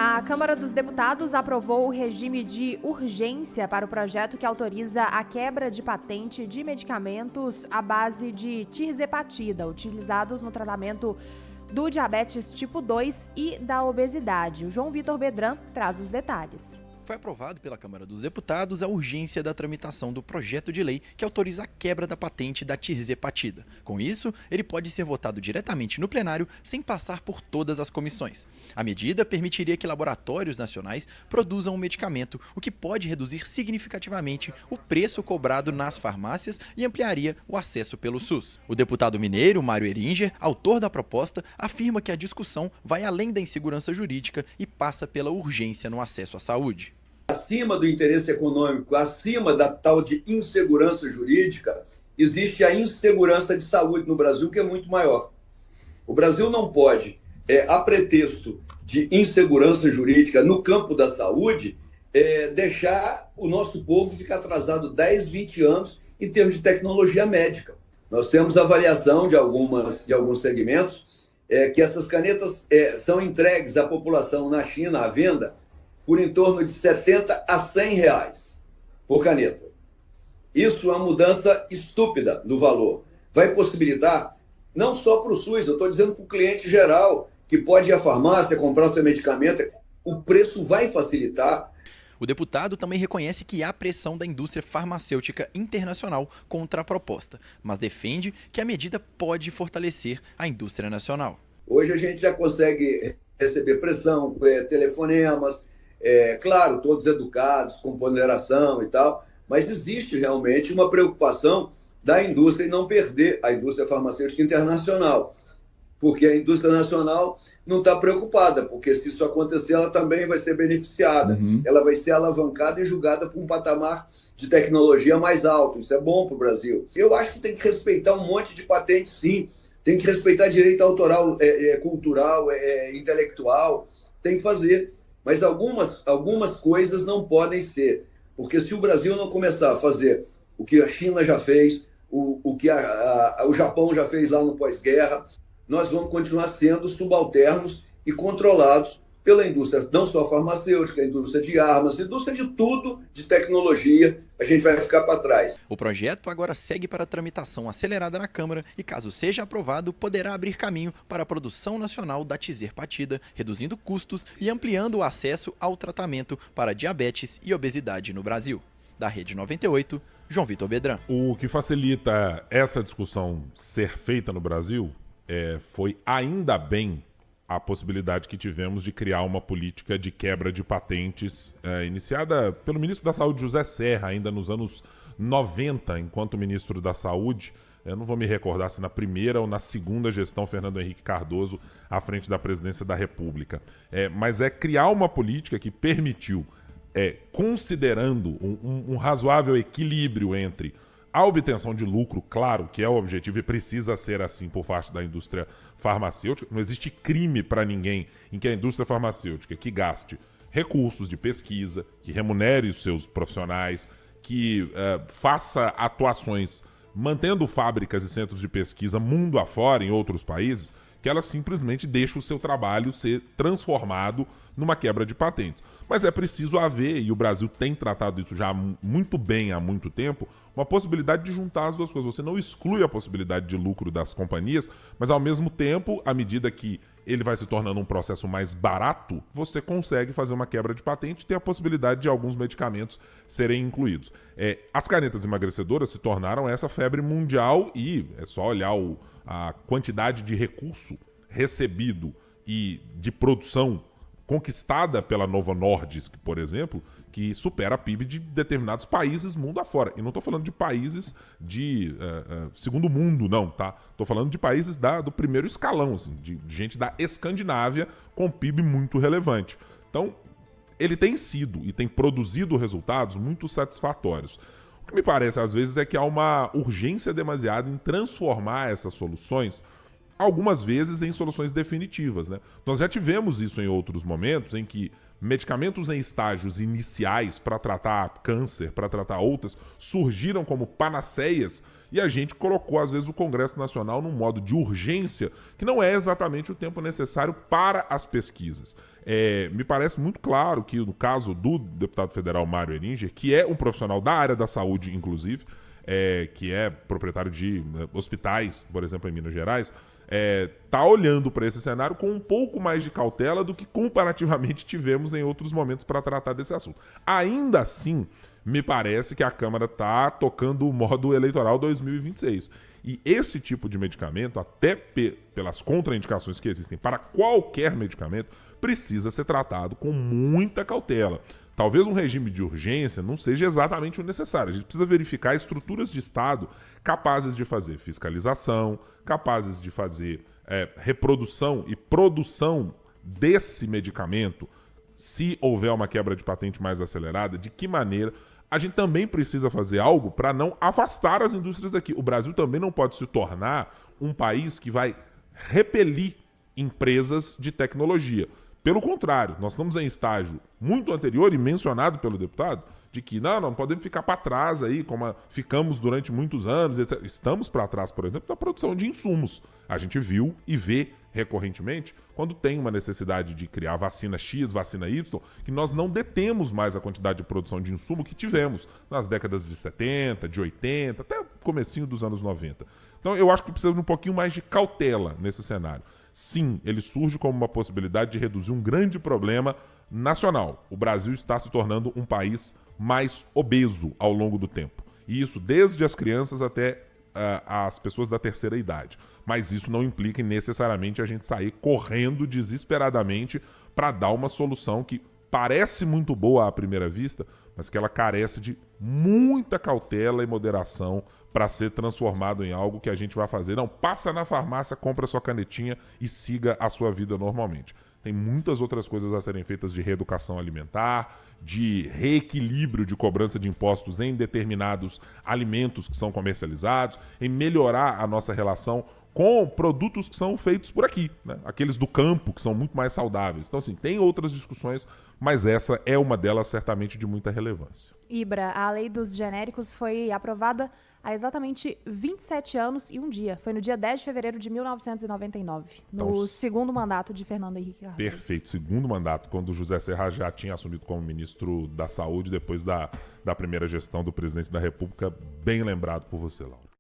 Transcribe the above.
A Câmara dos Deputados aprovou o regime de urgência para o projeto que autoriza a quebra de patente de medicamentos à base de tirzepatida, utilizados no tratamento do diabetes tipo 2 e da obesidade. O João Vitor Bedran traz os detalhes. Foi aprovado pela Câmara dos Deputados a urgência da tramitação do projeto de lei que autoriza a quebra da patente da tirzepatida. Com isso, ele pode ser votado diretamente no plenário sem passar por todas as comissões. A medida permitiria que laboratórios nacionais produzam o medicamento, o que pode reduzir significativamente o preço cobrado nas farmácias e ampliaria o acesso pelo SUS. O deputado mineiro Mário Heringer, autor da proposta, afirma que a discussão vai além da insegurança jurídica e passa pela urgência no acesso à saúde. Acima do interesse econômico, acima da tal de insegurança jurídica, existe a insegurança de saúde no Brasil, que é muito maior. O Brasil não pode, a pretexto de insegurança jurídica no campo da saúde, deixar o nosso povo ficar atrasado 10, 20 anos em termos de tecnologia médica. Nós temos avaliação de alguns segmentos que essas canetas são entregues à população na China à venda por em torno de 70 a 100 reais por caneta. Isso é uma mudança estúpida no valor. Vai possibilitar, não só para o SUS, eu estou dizendo para o cliente geral, que pode ir à farmácia, comprar seu medicamento, o preço vai facilitar. O deputado também reconhece que há pressão da indústria farmacêutica internacional contra a proposta, mas defende que a medida pode fortalecer a indústria nacional. Hoje a gente já consegue receber pressão, telefonemas, claro, todos educados, com ponderação e tal, mas existe realmente uma preocupação da indústria em não perder a indústria farmacêutica internacional, porque a indústria nacional não está preocupada, porque se isso acontecer, ela também vai ser beneficiada, ela vai ser alavancada e julgada por um patamar de tecnologia mais alto. Isso é bom para o Brasil. Eu acho que tem que respeitar um monte de patentes, sim, tem que respeitar direito autoral, cultural, intelectual, tem que fazer. Mas algumas coisas não podem ser, porque se o Brasil não começar a fazer o que a China já fez, o que o Japão já fez lá no pós-guerra, nós vamos continuar sendo subalternos e controlados pela indústria, não só farmacêutica, a indústria de armas, a indústria de tudo, de tecnologia, a gente vai ficar para trás. O projeto agora segue para a tramitação acelerada na Câmara e, caso seja aprovado, poderá abrir caminho para a produção nacional da tirzepatida, reduzindo custos e ampliando o acesso ao tratamento para diabetes e obesidade no Brasil. Da Rede 98, João Vitor Bedran. O que facilita essa discussão ser feita no Brasil foi ainda bem a possibilidade que tivemos de criar uma política de quebra de patentes iniciada pelo ministro da Saúde, José Serra, ainda nos anos 90, enquanto ministro da Saúde. Eu não vou me recordar se na primeira ou na segunda gestão Fernando Henrique Cardoso à frente da presidência da República. Mas criar uma política que permitiu, considerando um razoável equilíbrio entre a obtenção de lucro, claro, que é o objetivo e precisa ser assim por parte da indústria farmacêutica. Não existe crime para ninguém em que a indústria farmacêutica que gaste recursos de pesquisa, que remunere os seus profissionais, que faça atuações mantendo fábricas e centros de pesquisa mundo afora, em outros países, que ela simplesmente deixa o seu trabalho ser transformado numa quebra de patentes. Mas é preciso haver, e o Brasil tem tratado isso já muito bem há muito tempo, uma possibilidade de juntar as duas coisas. Você não exclui a possibilidade de lucro das companhias, mas ao mesmo tempo, à medida que ele vai se tornando um processo mais barato, você consegue fazer uma quebra de patente e ter a possibilidade de alguns medicamentos serem incluídos. As canetas emagrecedoras se tornaram essa febre mundial e é só olhar a quantidade de recurso recebido e de produção conquistada pela Novo Nordisk, por exemplo, que supera a PIB de determinados países mundo afora. E não estou falando de países de segundo mundo, não, tá? Estou falando de países do primeiro escalão, assim, de gente da Escandinávia com PIB muito relevante. Então, ele tem sido e tem produzido resultados muito satisfatórios. O que me parece, às vezes, é que há uma urgência demasiada em transformar essas soluções algumas vezes em soluções definitivas, né? Nós já tivemos isso em outros momentos em que medicamentos em estágios iniciais para tratar câncer, para tratar outras, surgiram como panaceias e a gente colocou, às vezes, o Congresso Nacional num modo de urgência que não é exatamente o tempo necessário para as pesquisas. Me parece muito claro que, no caso do deputado federal Mário Eringer, que é um profissional da área da saúde, inclusive, que é proprietário de hospitais, por exemplo, em Minas Gerais, tá olhando para esse cenário com um pouco mais de cautela do que comparativamente tivemos em outros momentos para tratar desse assunto. Ainda assim, me parece que a Câmara está tocando o modo eleitoral 2026. E esse tipo de medicamento, até pelas contraindicações que existem para qualquer medicamento, precisa ser tratado com muita cautela. Talvez um regime de urgência não seja exatamente o necessário. A gente precisa verificar estruturas de Estado capazes de fazer fiscalização, capazes de fazer reprodução e produção desse medicamento, se houver uma quebra de patente mais acelerada, de que maneira. A gente também precisa fazer algo para não afastar as indústrias daqui. O Brasil também não pode se tornar um país que vai repelir empresas de tecnologia. Pelo contrário, nós estamos em estágio muito anterior e mencionado pelo deputado, de que não podemos ficar para trás aí, como ficamos durante muitos anos. Etc. Estamos para trás, por exemplo, da produção de insumos. A gente viu e vê recorrentemente, quando tem uma necessidade de criar vacina X, vacina Y, que nós não detemos mais a quantidade de produção de insumo que tivemos nas décadas de 70, de 80, até o comecinho dos anos 90. Então eu acho que precisa de um pouquinho mais de cautela nesse cenário. Sim, ele surge como uma possibilidade de reduzir um grande problema nacional. O Brasil está se tornando um país mais obeso ao longo do tempo. E isso desde as crianças até as pessoas da terceira idade. Mas isso não implica em necessariamente a gente sair correndo desesperadamente para dar uma solução que parece muito boa à primeira vista, mas que ela carece de muita cautela e moderação para ser transformado em algo que a gente vai fazer. Não, passa na farmácia, compra sua canetinha e siga a sua vida normalmente. Tem muitas outras coisas a serem feitas de reeducação alimentar, de reequilíbrio de cobrança de impostos em determinados alimentos que são comercializados, em melhorar a nossa relação com produtos que são feitos por aqui, né? Aqueles do campo, que são muito mais saudáveis. Então, assim, tem outras discussões, mas essa é uma delas certamente de muita relevância. Ibra, a lei dos genéricos foi aprovada há exatamente 27 anos e um dia. Foi no dia 10 de fevereiro de 1999, no Então, segundo mandato de Fernando Henrique Cardoso. Perfeito, segundo mandato, quando o José Serra já tinha assumido como ministro da Saúde, depois da primeira gestão do presidente da República, bem lembrado por você, Laura.